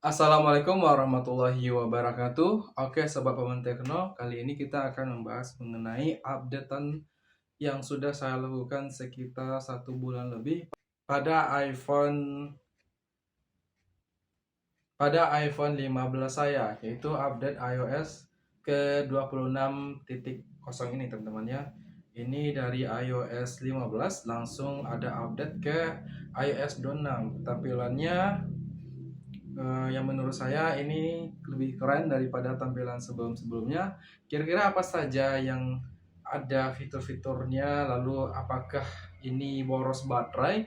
Assalamualaikum warahmatullahi wabarakatuh. Oke, Sobat Paman Tekno, kali ini kita akan membahas mengenai updatean yang sudah saya lakukan sekitar 1 bulan lebih pada iPhone pada iPhone 15 saya, yaitu update iOS ke 26.0 ini, teman-teman ya. Ini dari iOS 15 langsung ada update ke iOS 26. Tampilannya yang menurut saya ini lebih keren daripada tampilan sebelum-sebelumnya. Kira-kira apa saja yang ada fitur-fiturnya, lalu apakah ini boros baterai?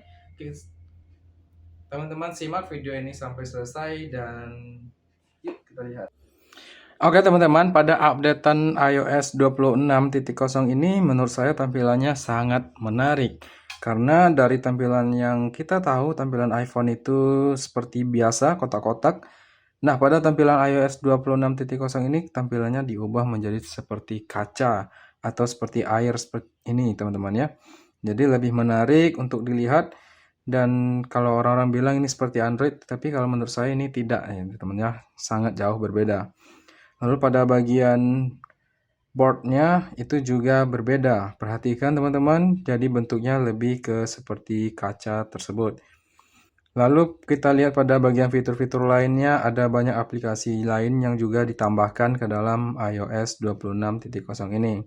Teman-teman simak video ini sampai selesai dan yuk kita lihat. Oke teman-teman, pada updatean iOS 26.0 ini menurut saya tampilannya sangat menarik. Karena dari tampilan yang kita tahu, tampilan iPhone itu seperti biasa, kotak-kotak. Nah, pada tampilan iOS 26.0 ini tampilannya diubah menjadi seperti kaca atau seperti air seperti ini, teman-teman ya. Jadi lebih menarik untuk dilihat, dan kalau orang-orang bilang ini seperti Android, tapi kalau menurut saya ini tidak ya, teman-teman ya, sangat jauh berbeda. Lalu pada bagian boardnya itu juga berbeda. Perhatikan teman-teman, jadi bentuknya lebih ke seperti kaca tersebut. Lalu kita lihat pada bagian fitur-fitur lainnya, ada banyak aplikasi lain yang juga ditambahkan ke dalam iOS 26.0 ini.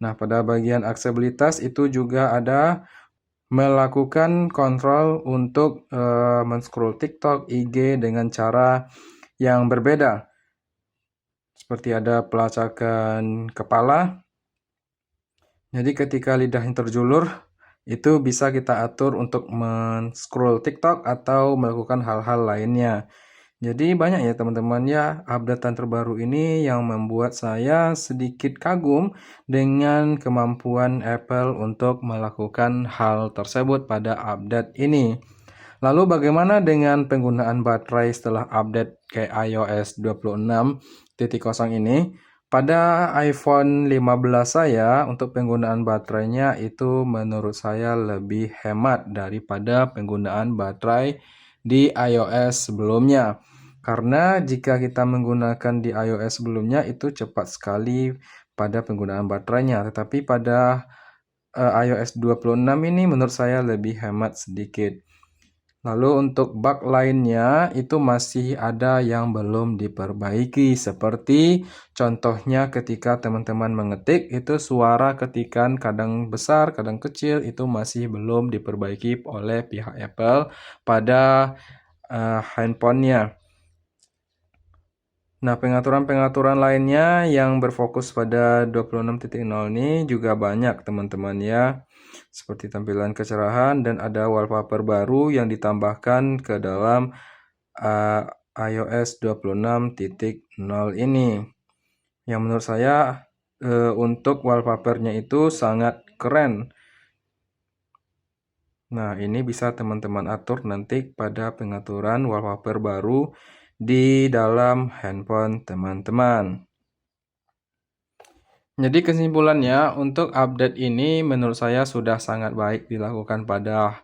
Nah, pada bagian aksesibilitas itu juga ada melakukan kontrol untuk men-scroll TikTok, IG dengan cara yang berbeda. Seperti ada pelacakan kepala. Jadi ketika lidahnya terjulur, itu bisa kita atur untuk men-scroll TikTok atau melakukan hal-hal lainnya. Jadi banyak ya teman-teman ya updatean terbaru ini yang membuat saya sedikit kagum dengan kemampuan Apple untuk melakukan hal tersebut pada update ini. Lalu bagaimana dengan penggunaan baterai setelah update ke iOS 26.0 ini? Pada iPhone 15 saya, untuk penggunaan baterainya itu menurut saya lebih hemat daripada penggunaan baterai di iOS sebelumnya. Karena jika kita menggunakan di iOS sebelumnya itu cepat sekali pada penggunaan baterainya. Tetapi pada iOS 26 ini menurut saya lebih hemat sedikit. Lalu untuk bug lainnya itu masih ada yang belum diperbaiki, seperti contohnya ketika teman-teman mengetik itu suara ketikan kadang besar, kadang kecil, itu masih belum diperbaiki oleh pihak Apple pada handphonenya. Nah, pengaturan-pengaturan lainnya yang berfokus pada 26.0 ini juga banyak teman-teman ya. Seperti tampilan kecerahan dan ada wallpaper baru yang ditambahkan ke dalam iOS 26.0 ini. Yang menurut saya untuk wallpapernya itu sangat keren. Nah, ini bisa teman-teman atur nanti pada pengaturan wallpaper baru di dalam handphone teman-teman. Jadi kesimpulannya, untuk update ini menurut saya sudah sangat baik dilakukan pada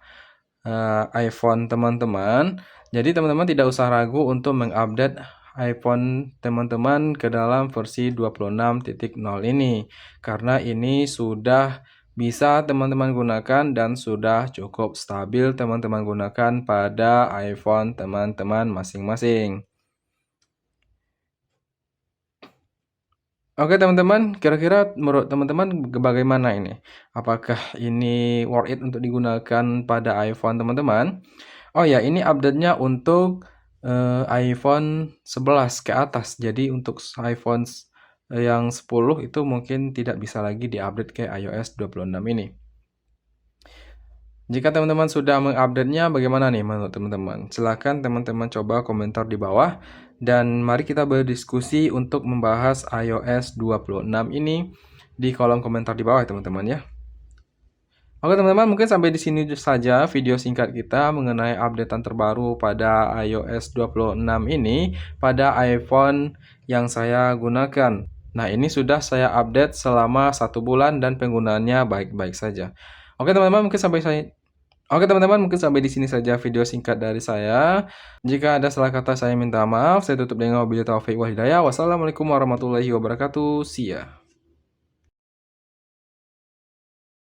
iPhone teman-teman. Jadi teman-teman tidak usah ragu untuk mengupdate iPhone teman-teman ke dalam versi 26.0 ini. Karena ini sudah bisa teman-teman gunakan dan sudah cukup stabil teman-teman gunakan pada iPhone teman-teman masing-masing. Oke teman-teman, kira-kira menurut teman-teman bagaimana ini? Apakah ini worth it untuk digunakan pada iPhone teman-teman? Oh ya, ini update-nya untuk iPhone 11 ke atas. Jadi untuk iPhone yang 10 itu mungkin tidak bisa lagi diupdate ke iOS 26 ini. Jika teman-teman sudah mengupdate-nya, bagaimana nih menurut teman-teman? Silahkan teman-teman coba komentar di bawah. Dan mari kita berdiskusi untuk membahas iOS 26 ini di kolom komentar di bawah ya teman-teman ya. Oke teman-teman, mungkin sampai di sini saja video singkat kita mengenai updatean terbaru pada iOS 26 ini pada iPhone yang saya gunakan. Nah, ini sudah saya update selama 1 bulan dan penggunaannya baik-baik saja. Oke teman-teman, mungkin sampai saya Oke teman-teman, mungkin sampai di sini saja video singkat dari saya. Jika ada salah kata saya minta maaf. Saya tutup dengan wabillahi taufiq wal hidayah. Wassalamualaikum warahmatullahi wabarakatuh. See ya.